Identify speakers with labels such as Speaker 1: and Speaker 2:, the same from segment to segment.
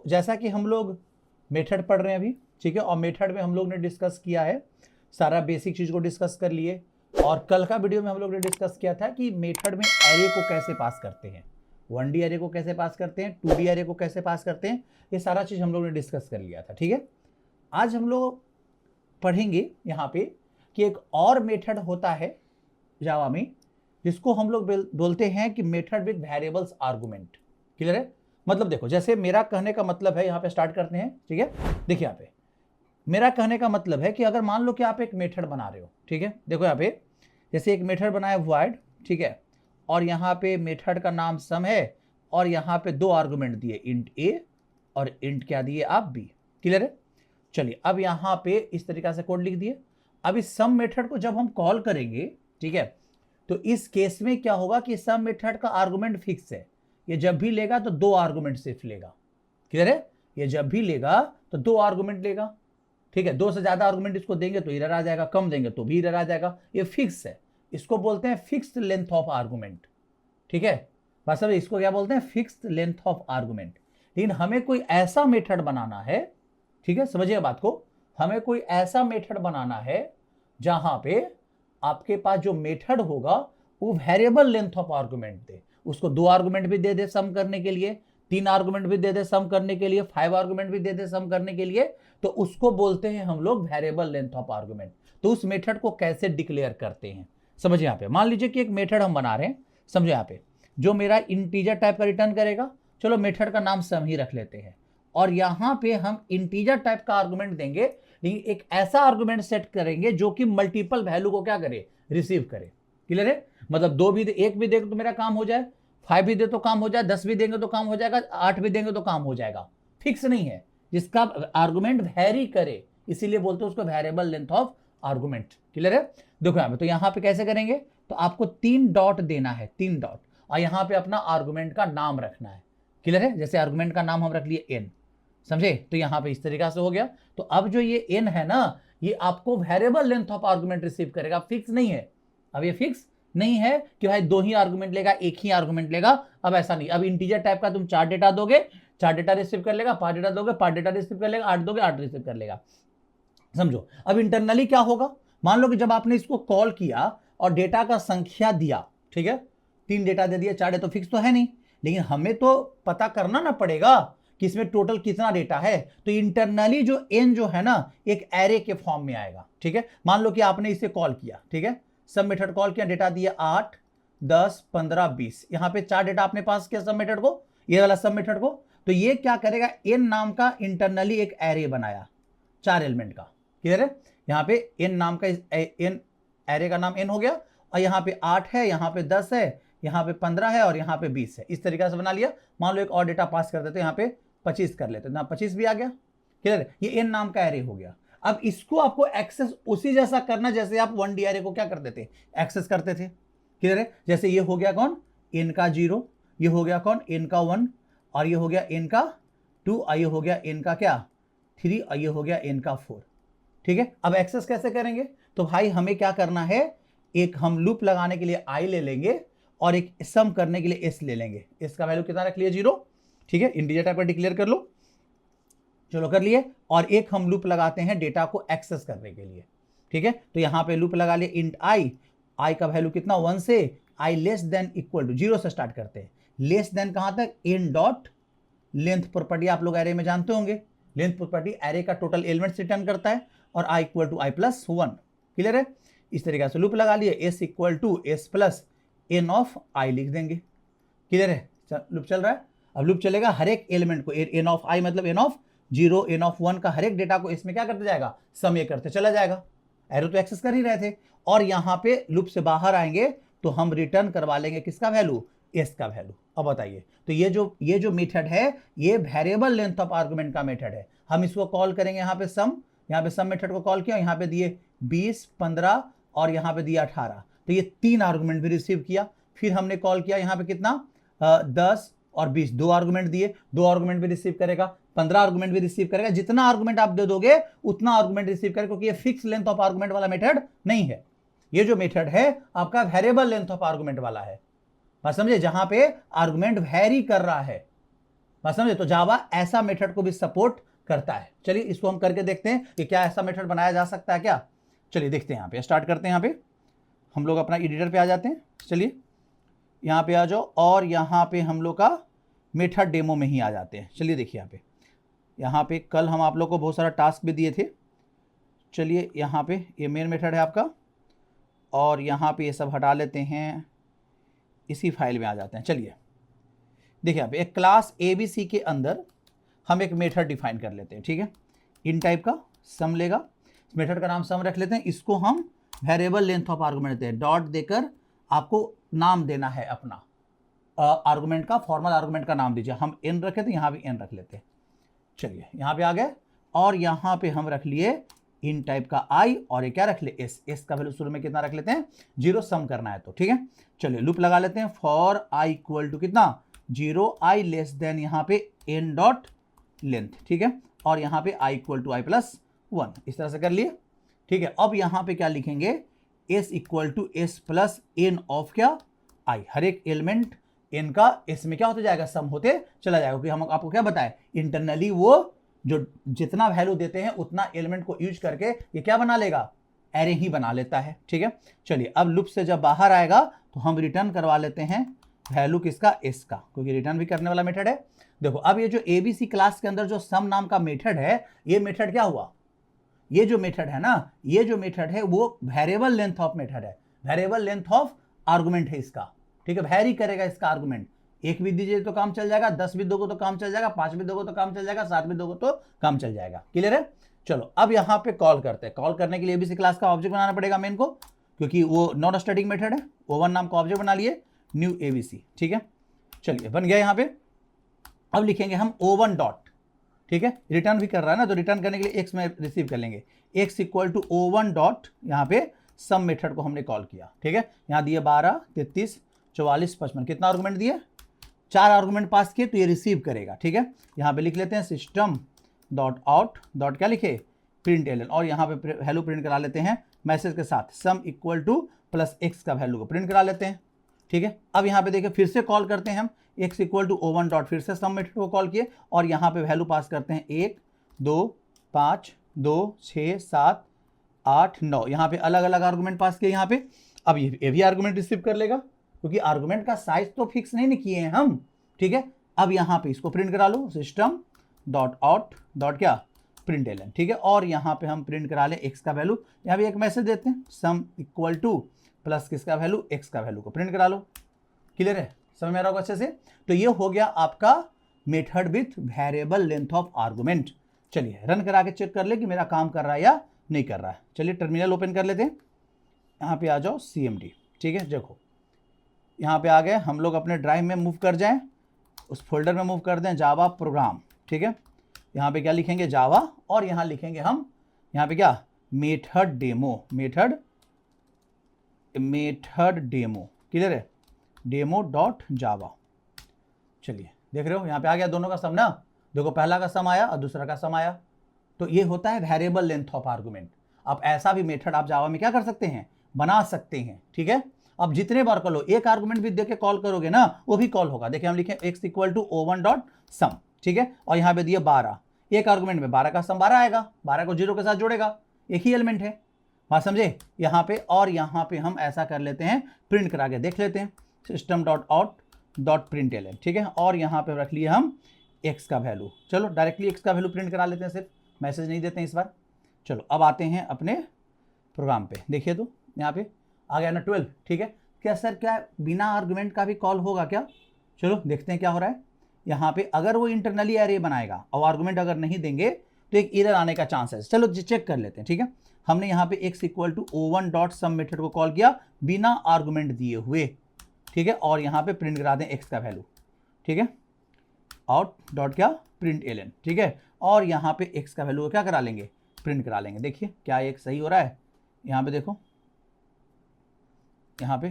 Speaker 1: तो जैसा कि हम लोग मेथड पढ़ रहे हैं अभी, ठीक है, और मेथड में हम लोग ने डिस्कस किया है, सारा बेसिक चीज को डिस्कस कर लिए। और कल का वीडियो में हम लोग ने डिस्कस किया था कि मेथड में एरे को कैसे पास करते हैं, 1D एरे को कैसे पास करते हैं, 2D एरे को कैसे पास करते हैं, ये सारा चीज हम लोग ने डिस्कस कर लिया था, ठीक है। आज हम लोग पढ़ेंगे यहाँ पे कि एक और मेथड होता है जावा में, जिसको हम लोग बोलते हैं कि method with variables argument. Clear है? मतलब देखो, जैसे मेरा कहने का मतलब है, यहाँ पे स्टार्ट करते हैं, ठीक है। देखिए यहाँ पे मेरा कहने का मतलब है कि अगर मान लो कि आप एक मेथड बना रहे हो, ठीक है, देखो यहाँ पे जैसे एक मेथड बनाया void, ठीक है, और यहाँ पे मेथड का नाम सम है, और यहाँ पे दो आर्गुमेंट दिए, इंट a और इंट क्या दिए आप b। क्लियर है? चलिए अब यहाँ पे इस तरीका से कोड लिख दिए। अब इस सम मेथड को जब हम कॉल करेंगे, ठीक है, तो इस केस में क्या होगा कि सम मेथड का आर्गुमेंट फिक्स है, ये जब भी लेगा तो दो आर्गुमेंट सिर्फ लेगा। क्लियर है? ये जब भी लेगा तो दो आर्गुमेंट लेगा, ठीक है। दो से ज्यादा आर्गुमेंट इसको देंगे तो एरर आ जाएगा, कम देंगे तो भी एरर आ जाएगा, ये फिक्स है। इसको बोलते हैं फिक्स्ड लेंथ ऑफ आर्गुमेंट, ठीक है। बस अब इसको क्या बोलते हैं, फिक्स्ड लेंथ ऑफ आर्गुमेंट। लेकिन हमें कोई ऐसा मेथड बनाना है, ठीक है, समझिए बात को, हमें कोई ऐसा मेथड बनाना है जहां पे आपके पास जो मेथड होगा वो वेरिएबल लेंथ ऑफ आर्गुमेंट दे। उसको दो आर्गुमेंट भी दे दे सम करने के लिए, तीन आर्गुमेंट भी दे दे सम करने के लिए, 5 आर्गुमेंट भी दे दे सम करने के लिए, तो उसको बोलते हैं हम लोग वेरिएबल लेंथ ऑफ आर्गुमेंट। तो उस मेथड को कैसे डिक्लेयर करते हैं, समझिए यहाँ पे। मान लीजिए कि एक मेथड हम बना रहे हैं, समझो यहाँ पे, जो मेरा इंटीजर टाइप का रिटर्न करेगा, चलो मेथड का नाम सम ही रख लेते हैं, और यहाँ पे हम इंटीजर टाइप का आर्गुमेंट देंगे, लेकिन एक ऐसा आर्गुमेंट सेट करेंगे जो कि मल्टीपल वैल्यू को क्या करे, रिसीव करे। क्लियर है? मतलब दो भी एक भी देगा तो मेरा काम हो जाए, 5 भी दे तो काम हो जाए, 10 भी देंगे तो काम हो जाएगा, 8 भी देंगे तो काम हो जाएगा। फिक्स नहीं है, जिसका आर्गुमेंट वेरी करे, इसीलिए बोलते हैं उसको variable length of argument. Clear है? देखो यहाँ पे, तो यहाँ पे कैसे करेंगे, तो आपको 3 डॉट देना है, 3 डॉट, और यहाँ पे अपना आर्गुमेंट का नाम रखना है। क्लियर है? जैसे आर्गुमेंट का नाम हम रख लिए n, समझे, तो यहाँ पे इस तरीका से हो गया। तो अब जो ये n है ना, ये आपको variable length of argument receive करेगा, फिक्स नहीं है। अब ये फिक्स नहीं है कि भाई दो ही आर्गुमेंट लेगा, एक ही आर्गुमेंट लेगा, अब ऐसा नहीं। अब इंटीजर टाइप का तुम 4 डेटा दोगे, 4 डेटा रिसीव कर लेगा, 5 डेटा दोगे, 5 डेटा रिसीव कर लेगा, 8 दोगे, 8 रिसीव कर लेगा। समझो अब इंटरनली क्या होगा, मान लो कि जब आपने इसको कॉल किया और डेटा का संख्या दिया, ठीक है, 3 डेटा दे दिया, 4 है तो फिक्स तो है नहीं, लेकिन हमें तो पता करना ना पड़ेगा कि इसमें टोटल कितना डेटा है। तो इंटरनली जो n जो है ना, एक एरे के फॉर्म में आएगा, ठीक है। मान लो कि आपने इसे कॉल किया, ठीक है, सब मेथड कॉल किया, डेटा दिया 8, 10, 15, 20, यहाँ पे 4 डेटा आपने पास किया सब मेथड को, ये वाला सब मेथड को। तो ये क्या करेगा, n नाम का इंटरनली एक एरे बनाया 4 एलिमेंट का। क्लियर है? यहाँ पे n नाम का n एरे का नाम n हो गया, और यहाँ पे 8 है, यहाँ पे 10 है, यहाँ पे 15 है, और यहाँ पे 20 है। इस तरीके से बना लिया। मान लो एक और डेटा पास कर देते, यहाँ पे 25 कर लेते, ना 25 भी आ गया। क्लियर है? ये n नाम का एरे हो गया। अब इसको आपको एक्सेस उसी जैसा करना जैसे आप 1D एरे को क्या करते थे, एक्सेस करते थे। क्लियर है? जैसे ये हो गया कौन, n का 0, ये हो गया कौन, n का 1, और ये हो गया n का 2, और ये हो गया n का क्या 3, और ये हो गया n का 4। ठीक है? अब एक्सेस कैसे करेंगे, तो भाई हमें क्या करना है, एक हम लूप लगाने के लिए i ले लेंगे, और एक सम करने के लिए s ले लेंगे। s का वैल्यू कितना रख लिया, 0। ठीक है, इंटीजर टाइप का डिक्लेयर कर लो, चलो कर लिए। और एक हम लूप लगाते हैं डेटा को एक्सेस करने के लिए। ठीक है, तो यहां पे लूप लगा लिए इंट i का वैल्यू कितना, 1 से i less than equal to 0 से स्टार्ट करते हैं। लेस देन कहां तक, इन डॉट लेंथ प्रॉपर्टी आप लोग एरे में जानते होंगे। लेंथ प्रॉपर्टी एरे का टोटल एलिमेंट्स रिटर्न करता है, और i equal to i plus 1। Clear है? इस तरीके से लूप लगा लिए, s equal to s plus n of i लिख देंगे। क्लियर है? लूप चल रहा है। अब लूप चलेगा हर एक एलिमेंट को, n ऑफ i मतलब n ऑफ 0, n ऑफ 1 का हर एक डेटा को इसमें क्या करते जाएगा, सम ये करते चला जाएगा। एरो तो एक्सेस कर ही रहे थे, और यहां पे लूप से बाहर आएंगे तो हम रिटर्न करवा लेंगे किसका वैल्यू, s का वैल्यू। अब बताइए, तो ये जो मेथड है, ये वेरिएबल लेंथ ऑफ आर्गुमेंट का मेथड है। हम इसको कॉल करेंगे यहाँ पे सम, यहाँ पे सम मेथड को कॉल किया, यहाँ पे दिए 20, 15 और यहाँ पे दिया 18। तो ये 3 आर्गुमेंट भी रिसीव किया। फिर हमने कॉल किया यहाँ पे कितना, 10 और 20, 2 आर्गुमेंट दिए, 2 आर्गुमेंट भी रिसीव करेगा, 15 आर्गुमेंट भी रिसीव करेगा। जितना आर्गुमेंट आप दे दोगे उतना आर्गुमेंट रिसीव करेगा, क्योंकि ये फिक्स लेंथ ऑफ आर्गुमेंट वाला मेथड नहीं है। ये जो मेथड है आपका वेरिएबल लेंथ ऑफ आर्गुमेंट वाला है। बात समझे, जहां पे आर्गुमेंट वेरी कर रहा है। बात समझे? तो जावा ऐसा मेथड को भी सपोर्ट करता है। चलिए इसको हम करके देखते हैं कि क्या ऐसा मेथड बनाया जा सकता है क्या। चलिए देखते हैं, यहाँ पे स्टार्ट करते हैं। यहाँ पे हम लोग अपना एडिटर पे आ जाते हैं। चलिए यहाँ पे आ जाओ और यहाँ पे हम लोग का मेथड डेमो में ही आ जाते हैं। चलिए देखिए यहाँ पे कल हम आप लोग को बहुत सारा टास्क भी दिए थे। चलिए यहाँ पे ये मेन मेथड है आपका, और यहाँ पे ये सब हटा लेते हैं, इसी फाइल में आ जाते हैं। चलिए देखिए यहाँ पे एक क्लास ABC के अंदर हम एक मेथड डिफाइन कर लेते हैं। ठीक है, इन टाइप का सम लेगा, मेथड का नाम सम रख लेते हैं। इसको हम वेरिएबल लेंथ ऑफ आर्गुमेंट देते हैं, डॉट देकर आपको नाम देना है अपना आर्गुमेंट का, फॉर्मल आर्गुमेंट का नाम दीजिए। हम n रखे थे, यहाँ भी n रख लेते हैं। चलिए यहाँ पे आ गए और यहाँ पे हम रख लिए इन टाइप का i, और ये क्या रख ले s का वैल्यू शुरू में कितना रख लेते हैं 0, सम करना है तो। ठीक है, चलिए लूप लगा लेते हैं फॉर i इक्वल टू कितना 0, i लेस देन यहाँ पे n डॉट लेंथ। ठीक है, और यहाँ पे i equal to i plus 1, इस तरह से कर लिए। ठीक है, अब यहाँ पे क्या लिखेंगे s equal to s plus n of क्या i, हर एक एलिमेंट n का s में क्या होते जाएगा सम होते चला जाएगा, क्योंकि हम आपको क्या बताए इंटरनली वो जो जितना वैल्यू देते हैं उतना एलिमेंट को यूज करके ये क्या बना लेगा, एरे ही बना लेता है। ठीक है, चलिए अब लूप से जब बाहर आएगा तो हम रिटर्न करवा लेते हैं वैल्यू किसका, s का, क्योंकि रिटर्न भी करने वाला मेथड है। देखो अब ये जो ABC क्लास के अंदर जो सम नाम का मेथड है, ये मेथड क्या हुआ, ये जो मेथड है ना, ये जो मेथड है वो वेरिएबल लेंथ ऑफ मेथड है, वेरिएबल लेंथ ऑफ आर्गुमेंट है इसका। ठीक है, वैरी करेगा इसका आर्गुमेंट, 1 भी दीजिए तो काम चल जाएगा, 10 भी दोगे तो काम चल जाएगा, 5 भी दोगे तो काम चल जाएगा, 7 भी दोगे तो काम चल जाएगा। क्लियर है? चलो अब यहाँ पे कॉल करते हैं। कॉल करने के लिए ABC क्लास का ऑब्जेक्ट बनाना पड़ेगा मेन को, क्योंकि वो नॉन स्टैटिक मेथड है। O1 नाम का ऑब्जेक्ट बना लिए, न्यू ABC। ठीक है, चलिए बन गया यहाँ पे। अब लिखेंगे हम O1 डॉट, ठीक है, रिटर्न भी कर रहा है ना, तो रिटर्न करने के लिए x में रिसीव कर लेंगे, x equal to O1 dot, यहाँ पे सम मेथड को हमने कॉल किया। ठीक है, यहाँ दिए 12, 33, 44, 55, कितना आर्गुमेंट दिए, 4 आर्गुमेंट पास किए, तो ये रिसीव करेगा। ठीक है, यहाँ पे लिख लेते हैं सिस्टम डॉट आउट डॉट क्या लिखे प्रिंट एल, और यहाँ पे वैल्यू प्रिंट करा लेते हैं मैसेज के साथ, sum equal two plus x का वैल्यू को प्रिंट करा लेते हैं। ठीक है, अब यहाँ पे देखिए फिर से कॉल करते हैं हम, x equal to O1 dot, फिर से सम मेथड को कॉल किए और यहाँ पे वैल्यू पास करते हैं 1, 2, 5, 2, 6, 7, 8, 9, यहाँ पे अलग अलग आर्गुमेंट पास किए यहाँ पे। अब ये भी आर्गुमेंट रिसीव कर लेगा, क्योंकि आर्गुमेंट का साइज तो फिक्स नहीं किए हैं हम। ठीक है, अब यहाँ पे इसको प्रिंट करा लो, सिस्टम डॉट आउट डॉट क्या प्रिंट एल। ठीक है, और यहाँ पे हम प्रिंट करा लें x का वैल्यू, यहाँ पे एक मैसेज देते हैं सम इक्वल टू प्लस किसका वैल्यू, x का वैल्यू को प्रिंट करा लो। क्लियर है, समझ में आ रहा होगा अच्छे से? तो ये हो गया आपका method with variable length of argument. चलिए रन करा के चेक कर ले कि मेरा काम कर रहा है या नहीं कर रहा है। चलिए टर्मिनल ओपन कर लेते हैं, यहाँ पे आ जाओ CMD। ठीक है, देखो यहाँ पे आ गए, हम लोग अपने ड्राइव में मूव कर जाएं, उस फोल्डर में मूव कर दें जावा प्रोग्राम। ठीक है, यहाँ पे क्या लिखेंगे जावा, और यहाँ लिखेंगे हम यहाँ पे क्या method demo, method demo. Clear है, डेमो डॉट जावा। चलिए देख रहे हो यहाँ पे आ गया दोनों का सम ना, देखो पहला का सम आया और दूसरा का सम आया। तो ये होता है वेरिएबल लेंथ ऑफ आर्गुमेंट। अब ऐसा भी मेथड आप जावा में क्या कर सकते हैं, बना सकते हैं। ठीक है, अब जितने बार करो, एक आर्गुमेंट भी देके कॉल करोगे ना वो भी कॉल होगा। देखिए हम लिखें x equal to O1 dot sum. ठीक है, और यहाँ पे दिए 12, एक आर्गुमेंट में 12 का सम 12 आएगा, 12 को 0 के साथ जोड़ेगा, एक ही एलिमेंट है, बात समझे यहाँ पे। और यहाँ पे हम ऐसा कर लेते हैं, प्रिंट करा के देख लेते हैं system dot out dot print L. ठीक है, और यहाँ पे रख लिए हम x का वैल्यू। चलो डायरेक्टली x का वैल्यू प्रिंट करा लेते हैं, सिर्फ मैसेज नहीं देते हैं इस बार। चलो अब आते हैं अपने प्रोग्राम पे, देखिए तो यहाँ पे आ गया ना 12। ठीक है, क्या सर क्या बिना आर्गुमेंट का भी कॉल होगा क्या? चलो देखते हैं क्या हो रहा है। यहाँ पे अगर वो इंटरनली एरे बनाएगा और आर्गुमेंट अगर नहीं देंगे तो एक एरर आने का चांस है। चलो चेक कर लेते हैं। ठीक है, हमने यहाँ पे x equal to O1 dot some method को कॉल किया बिना आर्गुमेंट दिए हुए। ठीक है, और यहाँ पे प्रिंट करा दें x का वैल्यू। ठीक है, आउट डॉट क्या प्रिंट एल। ठीक है, और यहाँ पे x का वैल्यू क्या करा लेंगे, प्रिंट करा लेंगे। देखिए क्या एक सही हो रहा है, यहाँ पे देखो, यहाँ पे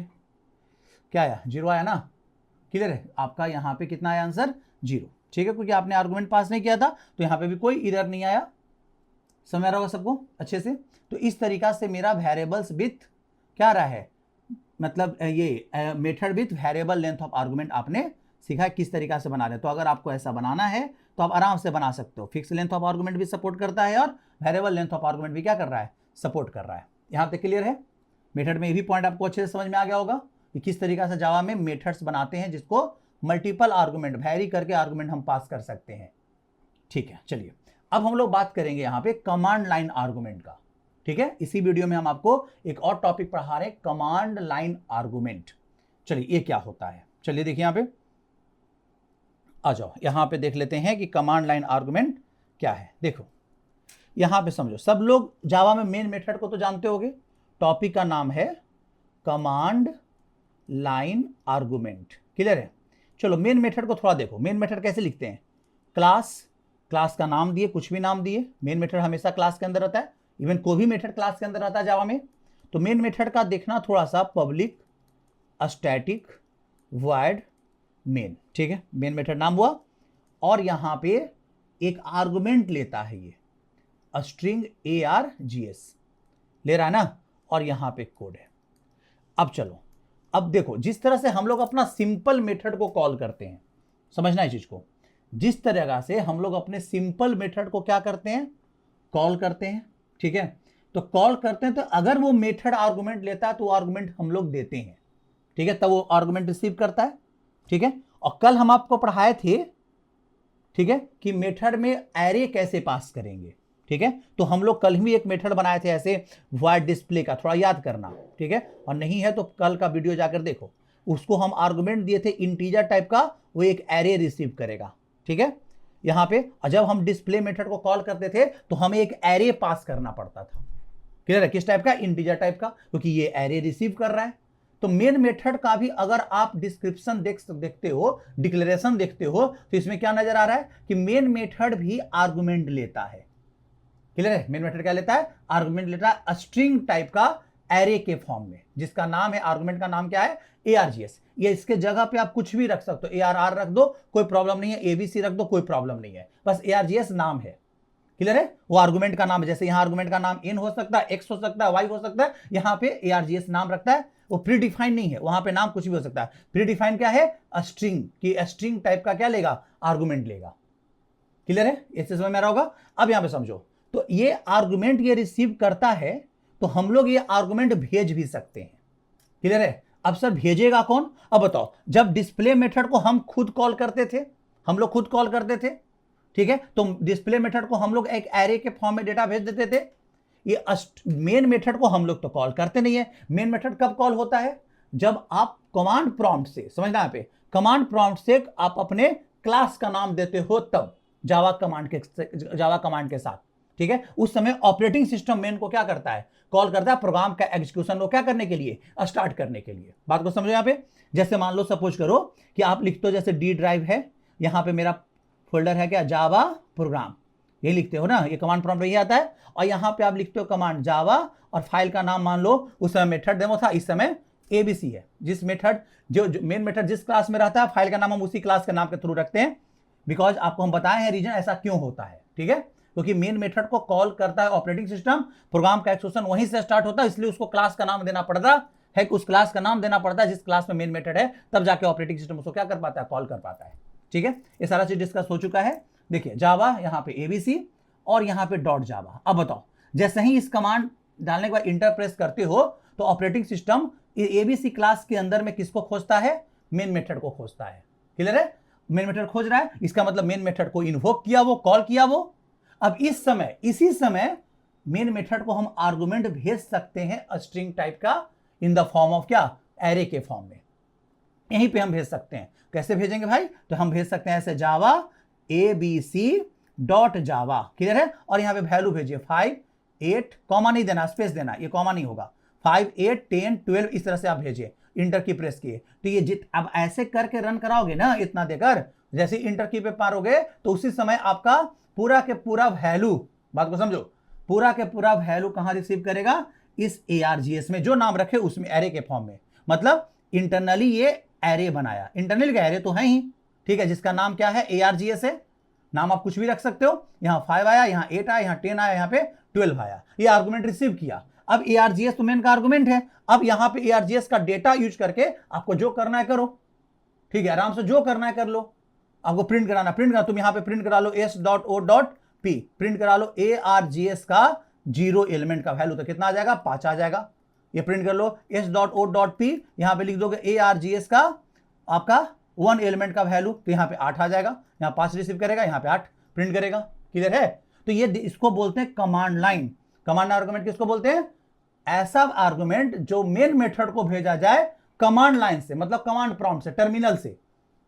Speaker 1: क्या आया 0 आया ना। क्लियर है, आपका यहाँ पे कितना आया आंसर 0। ठीक है, क्योंकि आपने आर्गुमेंट पास नहीं किया था तो यहाँ पे भी कोई एरर नहीं आया। समझ आ रहा होगा सबको अच्छे से? तो इस तरीका से मेरा वेरिएबल्स विथ क्या रहा है, मतलब ये method with variable length of argument आपने सीखा है किस तरीका से बना रहे हैं। तो अगर आपको ऐसा बनाना है तो आप आराम से बना सकते हो। फिक्स लेंथ ऑफ आर्गुमेंट भी सपोर्ट करता है और वेरिएबल लेंथ ऑफ आर्गुमेंट भी क्या कर रहा है, सपोर्ट कर रहा है। यहाँ तक क्लियर है। मेथड में ये भी पॉइंट आपको अच्छे से समझ में आ गया होगा कि किस तरीका से जावा में मेथड्स बनाते हैं जिसको मल्टीपल आर्गुमेंट वैरी करके आर्गुमेंट हम पास कर सकते हैं। ठीक है, चलिए अब हम लोग बात करेंगे यहाँ पे कमांड लाइन आर्गुमेंट का। ठीक है, इसी वीडियो में हम आपको एक और टॉपिक पढ़ा रहे हैं, कमांड लाइन आर्गुमेंट। चलिए ये क्या होता है, चलिए देखिए यहाँ पे आ जाओ, यहाँ पे देख लेते हैं कि कमांड लाइन आर्गुमेंट क्या है। देखो यहाँ पे समझो, सब लोग जावा में मेन मेथड को तो जानते होगे। टॉपिक का नाम है कमांड लाइन आर्गुमेंट, क्लियर है। चलो मेन मेथड को थोड़ा देखो, मेन मेथड कैसे लिखते हैं, क्लास का नाम दिए, कुछ भी नाम दिए। मेन मेथड हमेशा क्लास के अंदर रहता है, इवन कोई भी मेथड क्लास के अंदर रहता है जावा में। तो मेन मेथड का देखना थोड़ा सा, पब्लिक स्टैटिक वॉइड मेन, ठीक है, मेन मेथड नाम हुआ। और यहां पे एक आर्गुमेंट लेता है, ये स्ट्रिंग args ले रहा है ना, और यहां पे कोड है। अब चलो, अब देखो जिस तरह से हम लोग अपना सिंपल मेथड को कॉल करते हैं, समझना इस चीज को, जिस तरह से हम लोग अपने सिंपल मेथड को क्या करते हैं, कॉल करते हैं। ठीक है, तो कॉल करते हैं तो अगर वो मेथड आर्गुमेंट लेता है तो आर्गुमेंट हम लोग देते हैं। ठीक है, तब वो आर्गुमेंट रिसीव करता है। ठीक है, और कल हम आपको पढ़ाए थे, ठीक है, कि मेथड में एरे कैसे पास करेंगे। ठीक है, तो हम लोग कल भी एक मेथड बनाए थे ऐसे वॉइड डिस्प्ले का, थोड़ा याद करना। ठीक है, और नहीं है तो कल का वीडियो जाकर देखो, उसको हम आर्गुमेंट दिए थे इंटीजर टाइप का, वो एक एरे रिसीव करेगा। ठीक है, यहां पे जब हम डिस्प्ले मेथड को कॉल करते थे तो हमें एक एरे पास करना पड़ता था। क्लियर है, किस टाइप का, इंटीजर टाइप का, क्योंकि ये एरे रिसीव कर रहा है। तो मेन मेथड का भी अगर आप डिस्क्रिप्शन देखते हो, डिक्लेरेशन देखते हो, तो इसमें क्या नजर आ रहा है कि मेन मेथड भी आर्गुमेंट लेता है। क्लियर है, मेन मेथड क्या लेता है, आर्गुमेंट लेता है, स्ट्रिंग टाइप का एरे के फॉर्म में, जिसका नाम है, आर्गुमेंट का नाम क्या है, args। ये इसके जगह पे आप कुछ भी रख सकते हो, arr रख दो कोई प्रॉब्लम नहीं है, abc रख दो कोई प्रॉब्लम नहीं है, बस args नाम है। क्लियर है, वो आर्गुमेंट का नाम है। जैसे यहां आर्गुमेंट का नाम इन हो सकता है, एक्स हो सकता है, वाई हो सकता है, यहां पे args नाम रखता है। वो प्री डिफाइन नहीं है, वहां पे नाम कुछ भी हो सकता है। प्री डिफाइन क्या है, स्ट्रिंग की, स्ट्रिंग टाइप का क्या लेगा, आर्गुमेंट लेगा। क्लियर है, इससे समझ में आ रहा होगा। अब यहां पे समझो, तो ये आर्गुमेंट ये रिसीव करता है, तो हम लोग ये आर्गुमेंट भेज भी सकते हैं। क्लियर है, अब सर भेजेगा कौन, अब बताओ, जब डिस्प्ले मेथड को हम खुद कॉल करते थे, हम लोग खुद कॉल करते थे, ठीक है, तो डिस्प्ले मेथड को हम लोग एक एरे के फॉर्म में डेटा भेज देते थे। ये मेन मेथड को हम लोग तो कॉल करते नहीं है। मेन मेथड कब कॉल होता है, जब आप कमांड प्रॉम्प्ट से, समझना यहाँ पे, कमांड प्रॉम्प्ट से आप अपने क्लास का नाम देते हो, तब जावा कमांड के साथ। ठीक है, उस समय ऑपरेटिंग सिस्टम मेन को क्या करता है, कॉल करता है प्रोग्राम का एग्जीक्यूशन को क्या करने के लिए, स्टार्ट करने के लिए। बात को समझो यहाँ पे, जैसे मान लो सपोज करो कि आप लिखते हो, जैसे डी ड्राइव है, यहाँ पे मेरा फोल्डर है क्या, जावा प्रोग्राम, ये लिखते हो ना, ये कमांड प्रॉम्प्ट यही आता है। और यहाँ पे आप लिखते हो कमांड जावा, और फाइल का नाम मान लो उस समय मेथड डेमो था, इस समय एबीसी है। जिस मेथड जो मेन मेथड जिस क्लास में रहता है, फाइल का नाम हम उसी क्लास के नाम के थ्रू रखते हैं, बिकॉज आपको हम बताए हैं रीजन ऐसा क्यों होता है। ठीक है, क्योंकि मेन मेथड को कॉल करता है ऑपरेटिंग सिस्टम, प्रोग्राम का एक्सेक्यूशन वहीं से स्टार्ट होता है, इसलिए उसको क्लास का नाम देना पड़ता है, उस क्लास का नाम देना पड़ता है जिस क्लास में मेन मेथड है, तब जाके ऑपरेटिंग सिस्टम उसको क्या कर पाता है, कॉल कर पाता है। ठीक है, ये सारा चीज डिस्कस हो चुका है। देखिए जावा यहाँ पे एबीसी और यहाँ पे डॉट जावा। अब बताओ, जैसे ही इस कमांड डालने के बाद इंटर प्रेस करते हो तो ऑपरेटिंग सिस्टम एबीसी क्लास के अंदर में किसको खोजता है, मेन मेथड को खोजता है। क्लियर है, मेन मेथड खोज रहा है, इसका मतलब मेन मेथड को इन्वोक किया, वो कॉल किया वो। अब इस समय, इसी समय मेन मेथड को हम आर्गुमेंट भेज सकते हैं स्ट्रिंग टाइप का, इन द फॉर्म ऑफ क्या, एरे के फॉर्म में, यहीं पे हम भेज सकते हैं। कैसे भेजेंगे भाई, तो हम भेज सकते हैं ऐसे जावा abc डॉट जावा। क्लियर है, और यहाँ पे वैल्यू भेजिए 5 8, कॉमा नहीं देना, स्पेस देना, ये कॉमा नहीं होगा, 5 8 10 12, इस तरह से आप भेजिए, इंटर की प्रेस किए। तो ये अब ऐसे करके रन कराओगे ना, इतना देकर, जैसे इंटर की पे पारोगे तो उसी समय आपका पूरा के पूरा वैल्यू, बात को समझो, पूरा के पूरा वैल्यू कहां रिसीव करेगा, इस args में, जो नाम रखे उसमें, एरे के फॉर्म में। मतलब इंटरनली ये एरे बनाया, इंटरनल का एरे तो है ही, ठीक है, जिसका नाम क्या है, args है। नाम आप कुछ भी रख सकते हो, यहां 5 आया, यहां 8 आया, यहां 10 आया, यहां पे 12 आया, ये आर्गुमेंट रिसीव किया। अब args तो मेन का आर्गुमेंट है, अब यहां पे args का डेटा यूज करके आपको जो करना है करो। ठीक है, आराम से जो करना है कर लो। आपको प्रिंट कराना तुम यहाँ पे प्रिंट करा लो s.o.p, प्रिंट करा लो args का 0 एलिमेंट का वैल्यू, तो कितना आ जाएगा 5 आ जाएगा। ये प्रिंट कर लो s.o.p, यहां पे लिख दोगे args का आपका 1 एलिमेंट का वैल्यू, तो यहां पे 8 आ जाएगा। यहां 5 रिसीव करेगा, यहां पे 8 प्रिंट करेगा। क्लियर है? तो ये इसको बोलते हैं कमांड लाइन। कमांड आर्गुमेंट किसको बोलते हैं? ऐसा आर्गुमेंट जो मेन मेथड को भेजा जाए कमांड लाइन से, मतलब कमांड प्रॉम्प्ट से, टर्मिनल से।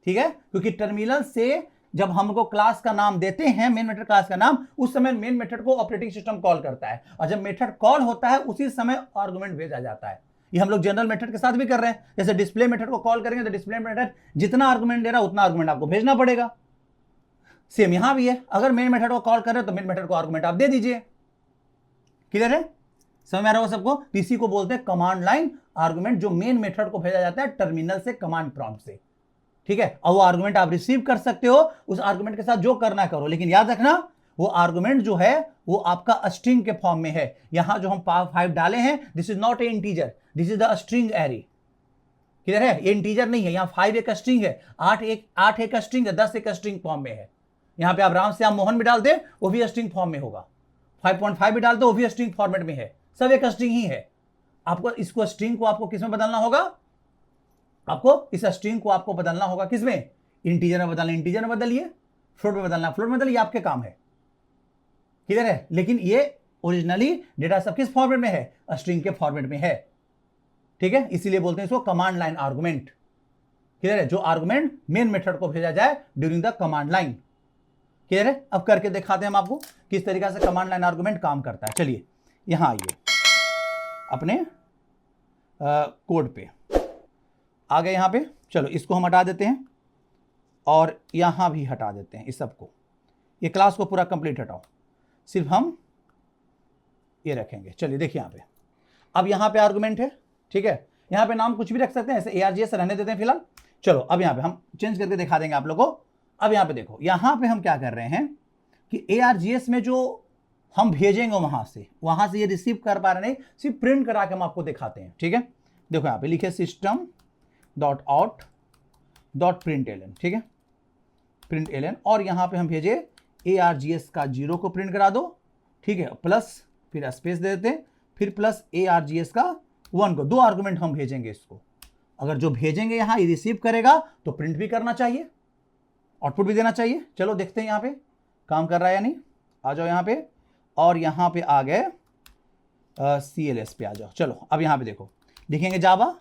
Speaker 1: ठीक है, क्योंकि टर्मिनल से जब हमको क्लास का नाम देते हैं, मेन मेथड क्लास का नाम, उस समय मेन मेथड को ऑपरेटिंग सिस्टम कॉल करता है, और जब मेथड कॉल होता है उसी समय आर्गुमेंट भेजा जाता है। ये हम लोग जनरल मेथड के साथ भी कर रहे हैं। जैसे डिस्प्ले मेथड को कॉल करेंगे तो डिस्प्ले मेथड जितना आर्गुमेंट दे रहा है उतना आर्गुमेंट आपको भेजना पड़ेगा। सेम यहां भी है, अगर मेन मेथड को कॉल कर रहे हो तो मेन मेथड को आर्गुमेंट आप दे दीजिए। क्लियर है? समझ में आ रहा होगा सबको? इसी को बोलते हैं कमांड लाइन आर्गुमेंट, जो मेन मेथड को भेजा जाता है टर्मिनल से, कमांड प्रॉम्प्ट से। ठीक है, और वो आर्गुमेंट आप रिसीव कर सकते हो, उस आर्गुमेंट के साथ जो करना करो, लेकिन याद रखना वो आर्गुमेंट जो है वो आपका स्ट्रिंग के फॉर्म में है। यहां जो हम 5 डाले हैं, this is not a integer, this is the string array. Clear है? ये इंटीजर नहीं है, यहां 5 एक स्ट्रिंग है, 8 एक स्ट्रिंग है, 10 एक स्ट्रिंग फॉर्म में है। यहां पे आप राम श्याम मोहन भी डालते वो भी स्ट्रिंग फॉर्म में होगा, 5.5 भी डालते वो भी स्ट्रिंग फॉर्मेट में है, सब एक स्ट्रिंग ही है। आपको इसको स्ट्रिंग को आपको किसमें बदलना होगा? आपको इस स्ट्रिंग को आपको बदलना होगा किसमें? इंटीजर में बदलना, इंटीजर में बदलिए, फ्लोट में बदलना, फ्लोट में बदलिए, आपके काम है। क्लियर है? लेकिन ये ओरिजिनली डेटा सब किस फॉर्मेट में है? स्ट्रिंग के फॉर्मेट में है। ठीक है, इसीलिए बोलते हैं इसको कमांड लाइन आर्गुमेंट। क्लियर है? जो आर्गुमेंट मेन मेथड को भेजा जाए during the command line. Clear है? अब करके दिखाते हैं हम आपको किस तरीके से कमांड लाइन आर्गुमेंट काम करता है। चलिए यहां आइए, अपने कोड पे आ गए। यहां पे चलो इसको हम हटा देते हैं और यहां भी हटा देते हैं इस सबको। ये क्लास को पूरा कंप्लीट हटाओ, सिर्फ हम ये रखेंगे। चलिए देखिए यहां पे, अब यहां पे आर्गुमेंट है। ठीक है, यहां पे नाम कुछ भी रख सकते हैं, ऐसे args रहने देते हैं फिलहाल। चलो अब यहां पे हम चेंज करके दिखा देंगे आप लोगों को। अब यहां पे देखो, यहां पे हम क्या कर रहे हैं कि args में जो हम भेजेंगे वहां से ये रिसीव कर पा रहे नहीं, सिर्फ प्रिंट करा के हम आपको दिखाते हैं। ठीक है, देखो यहां पे लिखे system.out.println। ठीक है, println, और यहां पे हम भेजे args का 0 को प्रिंट करा दो। ठीक है, प्लस फिर स्पेस दे देते हैं, फिर प्लस args का 1 को, 2 आर्गुमेंट हम भेजेंगे इसको। अगर जो भेजेंगे यहां ये रिसीव करेगा तो प्रिंट भी करना चाहिए, आउटपुट भी देना चाहिए। चलो देखते हैं यहां पे काम कर रहा है या नहीं। आ जाओ यहां पे, और यहां पे आ गए CLS पे आ जाओ। चलो अब यहां पे देखो, लिखेंगे जावा,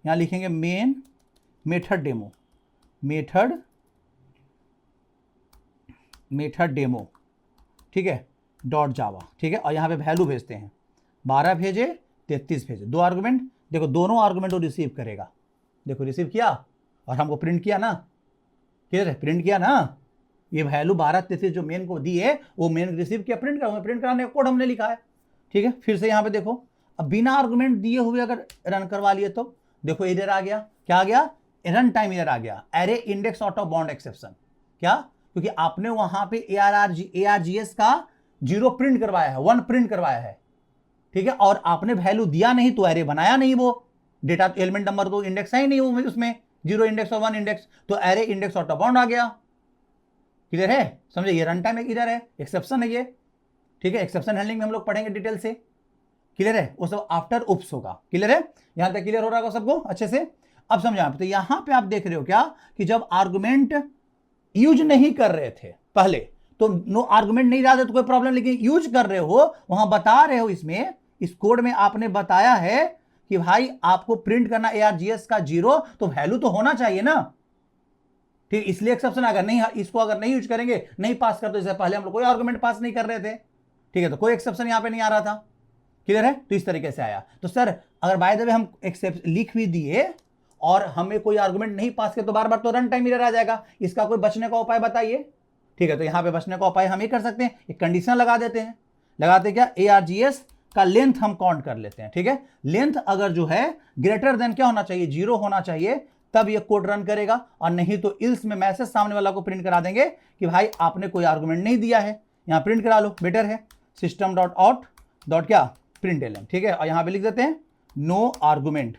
Speaker 1: यहां लिखेंगे main method demo, method demo. ठीक है, डॉट जावा। ठीक है, और यहां पे वैल्यू भेजते हैं, 12 भेजे, 33 भेजे, 2 आर्गुमेंट। देखो दोनों आर्गुमेंट वो रिसीव करेगा। देखो रिसीव किया और हमको प्रिंट किया ना। क्लियर है? प्रिंट किया ना। ये वैल्यू 12 33 जो मेन को दी है वो मेन रिसीव किया, प्रिंट करूंगा, प्रिंट कराने का कोड हमने लिखा है। ठीक है, फिर से यहां पे देखो, अब बिना आर्गुमेंट दिए हुए अगर रन करवा लिए तो देखो एरर आ गया। क्या आ गया? रन टाइम एरर आ गया, array index out of bound exception. क्या? क्योंकि आपने वहां पे args का 0 प्रिंट करवाया है, 1 प्रिंट करवाया है। ठीक है, और आपने वैल्यू दिया नहीं तो एरे बनाया नहीं, वो डेटा एलिमेंट नंबर तो इंडेक्स है ही नहीं वो उसमें, 0 इंडेक्स और 1 इंडेक्स, तो array index out of bound आ गया। क्लियर है? समझे? ये रन टाइम एक इधर है, एक्सेप्शन है ये। ठीक है, एक्सेप्शन हैंडलिंग में हम लोग पढ़ेंगे डिटेल से। क्लियर है? वो सब आफ्टर उप्स होगा। क्लियर है? यहां तक क्लियर हो रहा होगा सबको अच्छे से? अब समझा। तो यहां पे आप देख रहे हो क्या कि जब आर्गुमेंट यूज नहीं कर रहे थे पहले, तो नो आर्गुमेंट नहीं डालते तो कोई प्रॉब्लम, लेकिन यूज कर रहे हो, वहां बता रहे हो, इसमें इस कोड में आपने बताया है कि भाई आपको प्रिंट करना args का 0, तो वैल्यू तो होना चाहिए ना। ठीक, इसलिए एक्सेप्शन अगर नहीं, इसको अगर नहीं यूज करेंगे, नहीं पास करते, जैसे पहले हम लोग कोई आर्गुमेंट पास नहीं कर रहे थे। ठीक है, तो कोई एक्सेप्शन यहां पे नहीं आ रहा था। क्लियर है? तो इस तरीके से आया। तो सर अगर बाय द वे हम एक्सेप्ट लिख भी दिए और हमें कोई आर्गुमेंट नहीं पास किया तो बार बार तो रन टाइम एरर आ जाएगा, इसका कोई बचने का उपाय बताइए। ठीक है, तो यहां पे बचने का उपाय हम ये कर सकते हैं, एक कंडीशन लगा देते हैं। लगाते क्या? args का लेंथ हम काउंट कर लेते हैं। ठीक है, लेंथ अगर जो है ग्रेटर देन क्या होना चाहिए? 0 होना चाहिए, तब ये कोड रन करेगा, और नहीं तो इल्स में मैसेज सामने वाला को प्रिंट करा देंगे कि भाई आपने कोई आर्गुमेंट नहीं दिया है, यहां प्रिंट करा लो, बेटर है। system.out.println। ठीक है, और यहां पे लिख देते हैं नो आर्गुमेंट।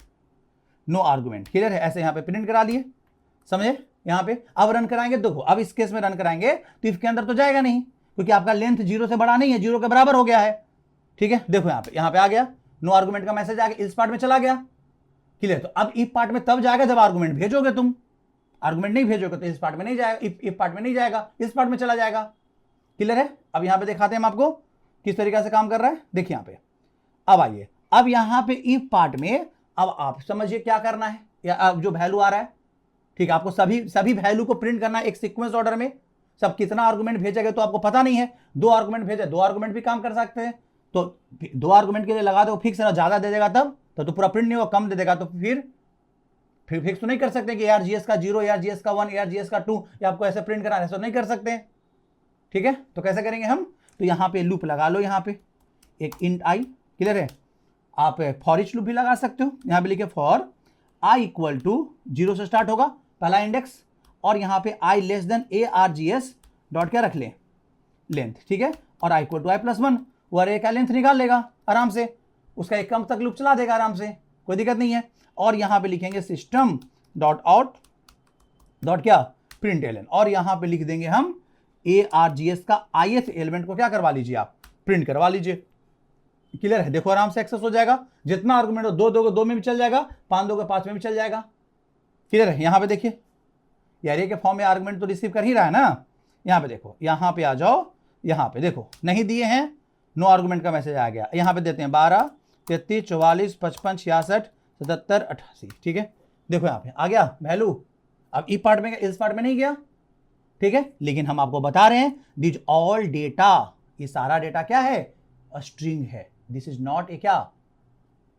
Speaker 1: क्लियर है? ऐसे यहां पे प्रिंट करा लिए। समझे? यहां पे अब रन कराएंगे, देखो अब इस केस में रन कराएंगे तो इफ के अंदर तो जाएगा नहीं, क्योंकि आपका लेंथ 0 से बड़ा नहीं है, 0 के बराबर हो गया है। ठीक है, देखो यहां पे आ गया, नो आर्गुमेंट का मैसेज आ गया, इस पार्ट में चला गया। क्लियर? तो अब इफ पार्ट में तब जाएगा जब आर्गुमेंट भेजोगे तुम, आर्गुमेंट नहीं भेजोगे तो इस पार्ट में नहीं जाएगा, इफ पार्ट में नहीं जाएगा, इस पार्ट में चला जाएगा। क्लियर है? अब यहां पे दिखाते हैं हम आपको किस तरीके से काम कर रहा है। देखिए यहां पे, अब आइए, अब यहां पे इफ पार्ट में अब आप समझिए क्या करना है, या अब जो वैल्यू आ रहा है, ठीक है, आपको सभी वैल्यू को प्रिंट करना है एक सीक्वेंस ऑर्डर में। सब कितना आर्गुमेंट भेजेगा तो आपको पता नहीं है, 2 आर्गुमेंट भेजे, 2 आर्गुमेंट भी काम कर सकते हैं, तो 2 आर्गुमेंट के लिए लगा दो फिक्स, ना ज्यादा दे देगा तब तो पूरा प्रिंट नहीं होगा, कम दे देगा तो फिर फिक्स तो नहीं कर सकते कि यार जीएस का 0, यार जीएस का 1, यार जीएस का 2, या आपको ऐसे प्रिंट कराना है, ऐसा नहीं कर सकते। ठीक है, तो कैसे करेंगे हम, तो यहां पे लूप लगा लो, यहां पे एक इंट आई। क्लियर है? आप फॉर ईच लूप भी लगा सकते हो, यहां पे लिखे फॉर आई इक्वल टू 0 से स्टार्ट होगा पहला इंडेक्स, और यहां पे आई लेस देन ARGS डॉट क्या रख ले, लेंथ। ठीक है, और आई इक्वल टू i+1, वो अरे का लेंथ निकाल लेगा आराम से, उसका एक कम तक लूप चला देगा आराम से, कोई दिक्कत नहीं है। और यहां पे लिखेंगे सिस्टम डॉट आउट डॉट क्या, println, और यहां पे लिख देंगे हम ARGS का ith एलिमेंट को क्या करवा लीजिए आप, प्रिंट करवा लीजिए। क्लियर है? देखो आराम से एक्सेस हो जाएगा, जितना आर्गुमेंट हो 2 दोगे 2 में भी चल जाएगा, 5 दोगे 5 में भी चल जाएगा। क्लियर है? यहां पे देखिए, एरे के फॉर्म में आर्गुमेंट तो रिसीव कर ही रहा है ना, यहां पे देखो, यहां पे आ जाओ, यहां पे देखो नहीं दिए हैं, नो आर्गुमेंट का मैसेज आ गया, यहां पे देते हैं 12, 33, 44, 55, 66, 77, 88। ठीक है, देखो यहां पे आ गया वैल्यू। अब ई पार्ट में, इस पार्ट में नहीं गया। ठीक है, लेकिन हम आपको बता रहे हैं दिस ऑल डेटा, ये सारा डेटा क्या है, स्ट्रिंग है, दिस इज नॉट ए क्या,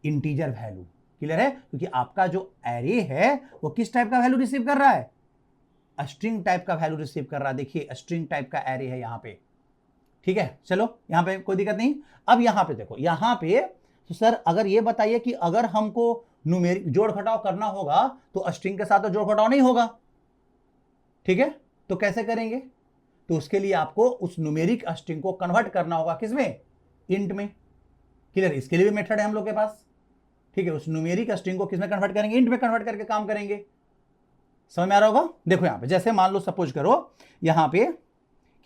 Speaker 1: इंटीजर वैल्यू। क्लियर है? क्योंकि आपका जो एरे है वो किस टाइप का वैल्यू रिसीव कर रहा है, स्ट्रिंग टाइप का वैल्यू रिसीव कर रहा है। देखिए स्ट्रिंग टाइप का एरे है यहां पे। ठीक है, चलो यहां पे कोई दिक्कत नहीं। अब यहां पे देखो, यहां पे तो सर अगर ये बताइए कि अगर हमको न्यूमेरिक जोड़ घटाव करना होगा तो स्ट्रिंग के साथ तो जोड़ घटाव नहीं होगा। ठीक है, तो कैसे करेंगे, तो उसके लिए आपको उस न्यूमेरिक स्ट्रिंग को कन्वर्ट करना होगा किसमें, इंट में। क्लियर? इसके लिए भी मेथड है हम लोग के पास। ठीक है, उस न्यूमेरिक स्ट्रिंग को किसमें कन्वर्ट करेंगे, इंट में कन्वर्ट करके काम करेंगे। समझ में आ रहा होगा? देखो यहां पे जैसे मान लो सपोज करो यहां पे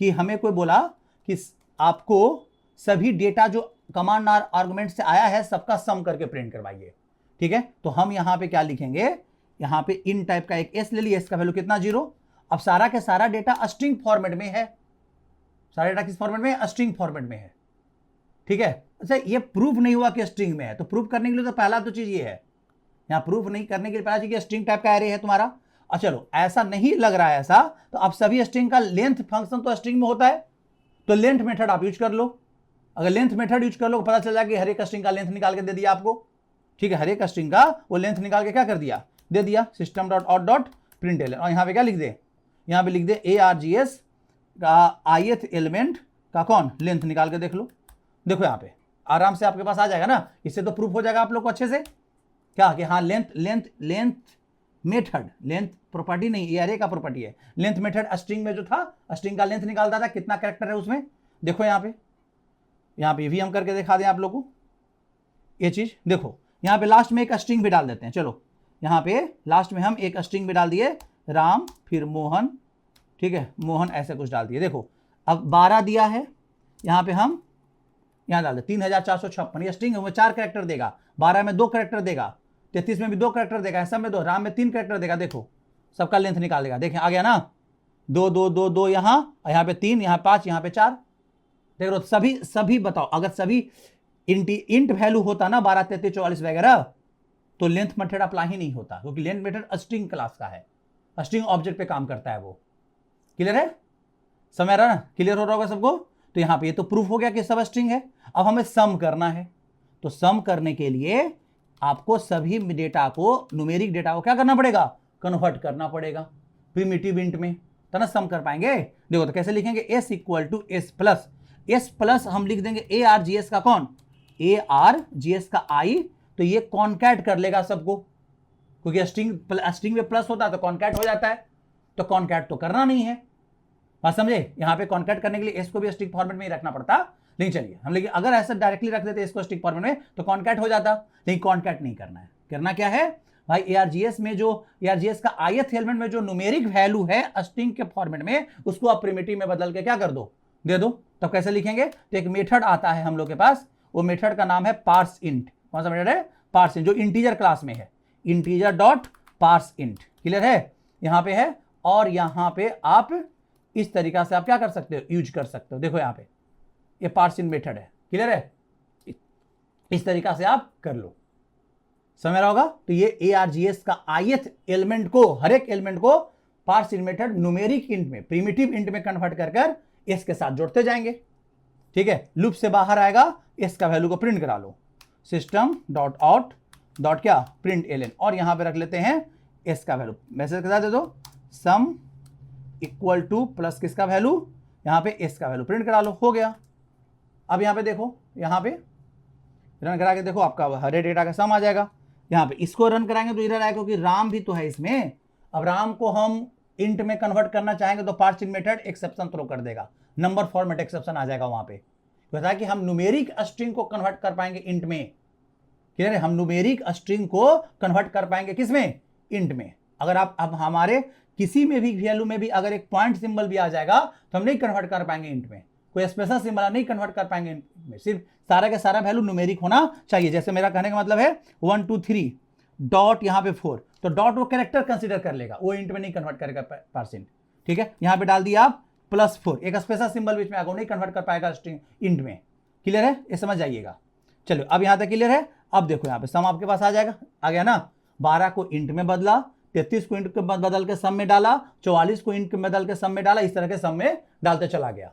Speaker 1: कि हमें कोई बोला कि आपको सभी डेटा जो कमांड आर्गुमेंट से आया है सबका सम करके प्रिंट करवाइए। ठीक है, तो हम यहां पे क्या लिखेंगे, यहां पे इन टाइप का एक एस ले लिया, इसका वैल्यू कितना 0। अब सारा के सारा डेटा स्ट्रिंग फॉर्मेट में है, सारा डेटा किस फॉर्मेट में है, स्ट्रिंग फॉर्मेट में है। ठीक है, अच्छा ये प्रूफ नहीं हुआ कि स्ट्रिंग में है, तो प्रूफ करने के लिए तो पहला तो चीज ये है, यहां प्रूफ नहीं करने के लिए पहला चीज स्ट्रिंग टाइप का एरे है तुम्हारा। और चलो ऐसा नहीं लग रहा है ऐसा, तो अब सभी स्ट्रिंग का लेंथ फंक्शन तो स्ट्रिंग में होता है, तो लेंथ मेथड आप यूज कर लो। अगर लेंथ मेथड यूज कर लो पता चल जाएगा कि हर एक स्ट्रिंग का लेंथ निकाल के दे दिया आपको। ठीक है, हर एक स्ट्रिंग का वो लेंथ निकाल के क्या कर दिया, दे दिया, system dot out dot println. और यहां पे क्या लिख दे, यहां पे लिख दे ARGS का ith एलिमेंट का कौन, लेंथ निकाल के देख लो। देखो यहां पे आराम से आपके पास आ जाएगा ना, इससे तो प्रूफ हो जाएगा आप लोग को अच्छे से क्या कि हाँ लेंथ मेथड, लेंथ प्रॉपर्टी नहीं, ये एरे का प्रॉपर्टी है। लेंथ मेथड स्ट्रिंग में जो था, स्ट्रिंग का लेंथ निकालता था, कितना कैरेक्टर है उसमें। देखो यहां पे भी हम करके दिखा दें आप लोगों को ये चीज। देखो यहां पे लास्ट में एक स्ट्रिंग भी डाल देते हैं, चलो यहां पे लास्ट में हम एक स्ट्रिंग भी डाल दिए, राम फिर मोहन। ठीक है, मोहन ऐसे कुछ डाल दिए। देखो अब 12 दिया है, यहां पे हम यहां डाल दे 3456, ये स्ट्रिंग है, 4 कैरेक्टर देगा, 12 में 2 कैरेक्टर देगा, 33 में भी 2 कैरेक्टर देगा, ऐसा में 2, राम में 3 कैरेक्टर देगा। देखो सबका लेंथ निकाल देगा, देखें आ गया ना, 2 2 2 2 यहाँ पे 3, यहाँ 5, यहाँ पे 4। देख लो सभी बताओ, अगर सभी इंट वैल्यू होता ना 12 33 44 वगैरह, तो लेंथ मेथड अप्लाई ही नहीं होता, क्योंकि लेंथ मेथड स्ट्रिंग क्लास का है, स्ट्रिंग ऑब्जेक्ट पे काम करता है वो। क्लियर है? समझ रहा ना, क्लियर हो रहा होगा सबको। तो यहां पे ये तो प्रूफ हो गया कि सब स्ट्रिंग है। अब हमें सम करना है, तो सम करने के लिए आपको सभी डेटा को, न्यूमेरिक डेटा को क्या करना पड़ेगा, कन्वर्ट करना पड़ेगा प्रिमिटिव इंट में, तो ना सम कर पाएंगे। देखो तो कैसे लिखेंगे, s equal to S plus हम लिख देंगे ARGS का कौन, ARGS का आई, तो ये कॉन्कैट कर लेगा सबको, क्योंकि स्ट्रिंग में प्लस होता है तो कॉन्कैट हो जाता है, तो कॉन्कैट तो करना नहीं है, बात समझे। यहां पे कॉन्कैट करने के लिए एस को भी स्ट्रिंग फॉर्मेट में ही रखना पड़ता, नहीं चलिए हम, लेकिन अगर ऐसा डायरेक्टली रख देते इसको स्ट्रिंग फॉर्मेट में तो कॉन्कैट हो जाता, लेकिन कॉन्कैट नहीं करना है। करना क्या है, भाई एआरजीएस में जो एआरजीएस का ith एलिमेंट में जो न्यूमेरिक वैल्यू है स्ट्रिंग के फॉर्मेट में, उसको आप प्रिमिटिव में बदल के क्या कर दो, दे दो। तब कैसे लिखेंगे, तो एक मेथड आता है हम लोग के पास, वो मेथड का नाम है पार्स इंट। कौन सा मेथड है, पार्स इंट, जो इंटीजर क्लास में है, integer dot parse int. Clear है, यहां पे है, और यहां पे आप इस तरीका से आप क्या कर सकते हो, यूज कर सकते हो। देखो यहां पे ये पार्स इंट मेथड है। क्लियर है, इस तरीका से आप कर लो, समझ रहा होगा। तो ये एआरजीएस का ith एलिमेंट को, हर एक एलिमेंट को parse int method numeric int में, प्रिमिटिव इंट में कन्वर्ट कर कर एस के साथ जोड़ते जाएंगे। ठीक है, लूप से बाहर आएगा, एस का वैल्यू को प्रिंट करा लो, सिस्टम डॉट आउट डॉट क्या, प्रिंट एलएन, और यहां पे रख लेते हैं एस का वैल्यू, मैसेज के साथ दे दो, सम इक्वल टू प्लस किसका वैल्यू, यहां पे एस का वैल्यू प्रिंट करा लो, हो गया। अब यहां पे देखो, यहां पे रन करा के देखो, आपका हर डेटा का सम आ जाएगा। यहां पे इसको रन कराएंगे तो इधर आएगा, क्योंकि राम भी तो है इसमें। अब राम को हम इंट में कन्वर्ट करना चाहेंगे तो parse int method exception throw कर देगा, नंबर फॉर्मेट एक्सेप्शन आ जाएगा वहां पे। बता कि हम न्यूमेरिक स्ट्रिंग को कन्वर्ट कर पाएंगे इंट में। क्लियर है, हम न्यूमेरिक स्ट्रिंग को कन्वर्ट कर पाएंगे किसमें, इंट में। अगर आप अब हमारे किसी में भी वैल्यू में भी अगर एक पॉइंट सिंबल भी आ जाएगा तो हम नहीं कन्वर्ट कर पाएंगे इंट में, कोई स्पेशल सिंबल नहीं कन्वर्ट कर पाएंगे इंट में, सिर्फ सारा का सारा वैल्यू न्यूमेरिक होना चाहिए। जैसे मेरा कहने का मतलब है 1 2 3 डॉट यहाँ पे 4, तो डॉट वो कैरेक्टर कंसीडर कर लेगा, वो इंट में नहीं कन्वर्ट करेगा परसेंट। ठीक है, यहाँ पे डाल दिया आप +4, एक स्पेशल सिंबल बीच में आगे नहीं कन्वर्ट कर पाएगा स्ट्रिंग इंट में। क्लियर है, ये समझ जाइएगा। चलो अब यहाँ तक क्लियर है। अब देखो यहाँ पे सम आपके पास आ जाएगा, आ गया ना। 12 को इंट में बदला, 33 को इंट में बदल के सम में डाला, 44 को इंट में बदल के सम में डाला, इस तरह के सम में डालते चला गया।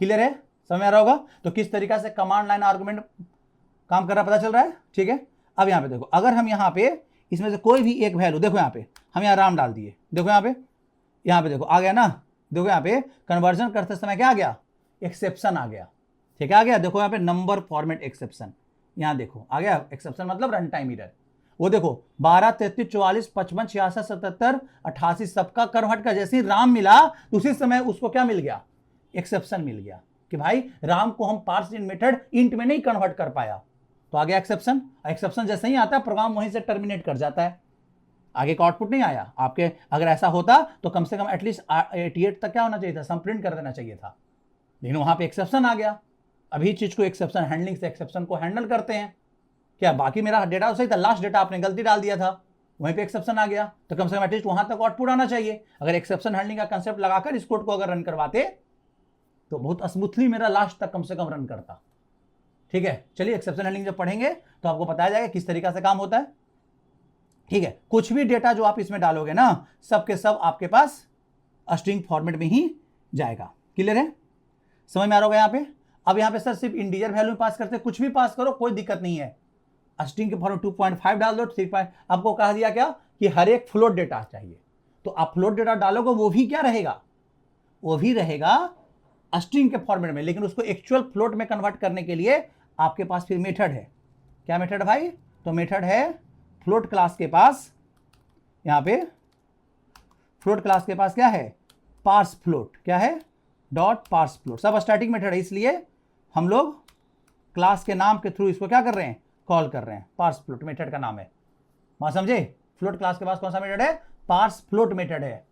Speaker 1: क्लियर है, समझ आ रहा होगा। तो किस तरीका से कमांड लाइन आर्गुमेंट काम कर रहा पता चल रहा है। ठीक है, अब यहाँ पे देखो, अगर हम यहाँ पे इसमें से कोई भी एक वैल्यू, देखो यहाँ पे हम यहाँ राम डाल दिए, देखो यहाँ पे देखो आ गया ना। देखो यहाँ पे कन्वर्जन करते समय क्या आ गया, एक्सेप्शन आ गया। ठीक है, आ गया। देखो यहाँ पे नंबर फॉर्मेट एक्सेप्शन, यहाँ देखो आ गया एक्सेप्शन, मतलब रन टाइम एरर। वो देखो 12 33 44 55 66 77 88 सबका कन्वर्ट का जैसे ही राम मिला उसी समय उसको क्या मिल गया, एक्सेप्शन मिल गया कि भाई राम को हम पार्स इंट मेथड इंट में नहीं कन्वर्ट कर पाया, तो आ गया एक्सेप्शन। एक्सेप्शन जैसे ही आता है प्रोग्राम वहीं से टर्मिनेट कर जाता है, आगे का आउटपुट नहीं आया आपके। अगर ऐसा होता तो कम से कम एटलीस्ट 88 तक क्या होना चाहिए था, सम प्रिंट कर देना चाहिए था, लेकिन वहां पे एक्सेप्शन आ गया। अभी चीज को एक्सेप्शन हैंडलिंग से एक्सेप्शन को हैंडल करते हैं क्या, बाकी मेरा डेटा सही था, लास्ट डेटा आपने गलती डाल दिया था, वहीं पे एक्सेप्शन आ गया, तो कम से कम एटलीस्ट वहां तक आउटपुट आना चाहिए। अगर एक्सेप्शन हैंडलिंग का कंसेप्ट लगाकर इस कोड को अगर रन करवाते तो बहुत स्मूथली मेरा लास्ट तक कम से कम रन करता। ठीक है, चलिए एक्सेप्शन हैंडलिंग जब पढ़ेंगे तो आपको बताया जाएगा किस तरीका से काम होता है। ठीक है, कुछ भी डेटा जो आप इसमें डालोगे ना, सब के सब आपके पास स्ट्रिंग फॉर्मेट में ही जाएगा। क्लियर है, समझ में आ रहा होगा यहाँ पे। अब यहाँ पे सर सिर्फ इंटीजर वैल्यू पास करते, कुछ भी पास करो कोई दिक्कत नहीं है, स्ट्रिंग के फॉर्मेट 2.5 डाल दो, 3. आपको कहा दिया क्या कि हर एक फ्लोट डेटा चाहिए, तो आप फ्लोट डेटा डालोगे वो भी क्या रहेगा, वो भी रहेगा स्ट्रिंग के फॉर्मेट में, लेकिन उसको एक्चुअल फ्लोट में कन्वर्ट करने के लिए आपके पास फिर मेथड है। क्या मेथड भाई, तो मेथड है फ्लोट क्लास के पास, यहां पे फ्लोट क्लास के पास क्या है, पार्स फ्लोट, क्या है, डॉट पार्स फ्लोट, सब स्टैटिक मेथड है, इसलिए हम लोग क्लास के नाम के थ्रू इसको क्या कर रहे हैं, कॉल कर रहे हैं। पार्स फ्लोट मेथड का नाम है, वहां समझे, फ्लोट क्लास के पास कौन सा मेथड है, पार्स फ्लोट मेथड है।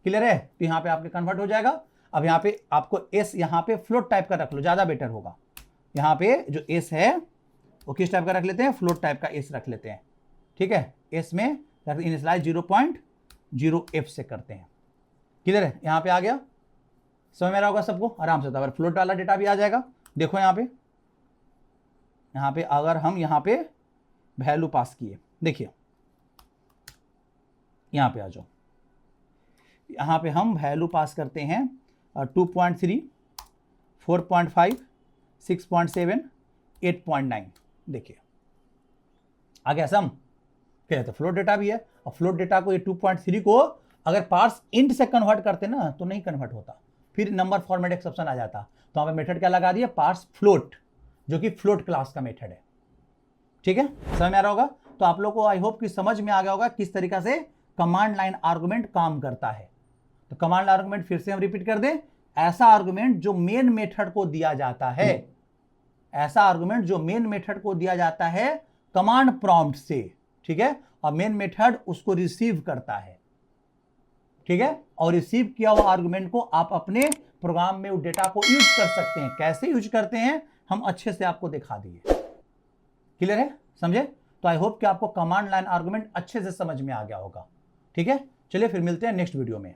Speaker 1: क्लियर है, तो यहां पे आपके कन्वर्ट हो जाएगा। अब यहाँ पे आपको एस यहाँ पे फ्लोट टाइप का रख लो, ज्यादा बेटर होगा। यहाँ पे जो एस है वो किस टाइप का रख लेते हैं, फ्लोट टाइप का एस रख लेते हैं। ठीक है, एस में इनिशियलाइज 0.0f से करते हैं। क्लियर है, यहाँ पे आ गया, समझ में रहा होगा सबको आराम से। तो अगर फ्लोट वाला डेटा भी आ जाएगा, देखो यहाँ पे अगर हम यहाँ पे वैल्यू पास किए, देखिए यहाँ पे आ जाओ, यहाँ पे हम वैल्यू पास करते हैं 2.3 4.5 6.7 8.9, देखिए आ गया सम। फिर तो फ्लोट डेटा भी है, और फ्लोट डेटा को ये 2.3 को अगर पार्स इंट से कन्वर्ट करते ना तो नहीं कन्वर्ट होता, फिर नंबर फॉर्मेट एक्सेप्शन आ जाता। तो हमें मेथड क्या लगा दिया, पार्स फ्लोट, जो कि फ्लोट क्लास का मेथड है। ठीक है, समझ में आ रहा होगा। तो आप लोग को आई होप कि समझ में आ गया होगा किस तरीका से कमांड लाइन आर्गुमेंट काम करता है। तो कमांड आर्गुमेंट फिर से हम रिपीट कर दें, ऐसा आर्गुमेंट जो मेन मेथड को दिया जाता है, ऐसा आर्गुमेंट जो मेन मेथड को दिया जाता है कमांड प्रॉम्प्ट से, ठीक है, और मेन मेथड उसको रिसीव करता है, ठीक है, और रिसीव किया हुआ आर्गुमेंट को आप अपने प्रोग्राम में उस डेटा को यूज कर सकते हैं। कैसे यूज करते हैं हम अच्छे से आपको दिखा दिए। क्लियर है, समझे? तो आई होप कि आपको कमांड लाइन आर्गुमेंट अच्छे से समझ में आ गया होगा। ठीक है, चलिए फिर मिलते हैं नेक्स्ट वीडियो में।